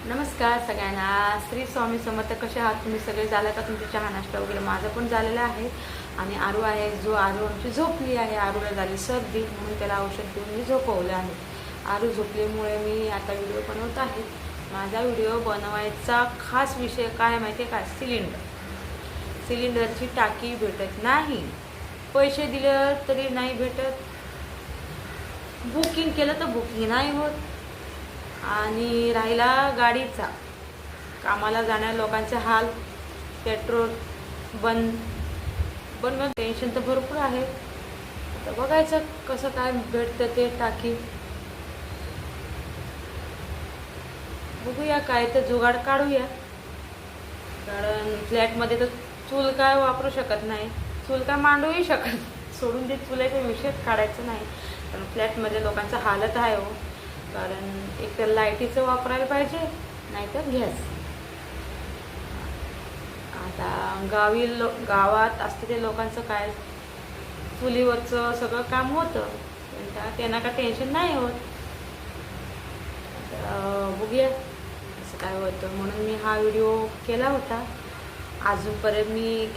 नमस्कार सगळ्यांना. श्री स्वामी समर्थ. कसे आहात तुम्ही सगळे? झालं का तुमच्या चहा नाश्ता वगैरे? माझं पण झालेलं आहे. आणि आरू आहे, जो आरू आमची झोपली आहे. आरूला झाली सर्दी म्हणून त्याला औषध देऊन मी झोपवलं आहे. आरू झोपल्यामुळे मी आता व्हिडिओ बनवत आहे. माझा व्हिडिओ बनवायचा खास विषय काय आहे माहिती आहे का? सिलेंडरची टाकी भेटत नाही. पैसे दिले तरी नाही भेटत. बुकिंग केलं तर बुकिंग नाही होत. आणि राहिला गाडीचा, कामाला जाणाऱ्या लोकांचे हाल. पेट्रोल बंद मग टेन्शन तर भरपूर आहे. आता बघायचं कसं काय भेटतं ते टाकी. बघूया काय तर जुगाड काढूया. कारण फ्लॅटमध्ये तर चूल काय वापरू शकत नाही, चूल काय मांडूही सोडून दे, चुलाचा विषयच काढायचं नाही. कारण फ्लॅटमध्ये लोकांचा हालत आहे हो. कारण एक तर लाईटीचं वापरायला पाहिजे, नाहीतर गॅस. आता गावात असलेल्या लोकांचं काय, चुलीवरचं सगळं काम होतं, त्यांना काय टेन्शन नाही होत. बघूया असं काय होतं, म्हणून मी हा व्हिडिओ केला होता. अजूनपर्यंत मी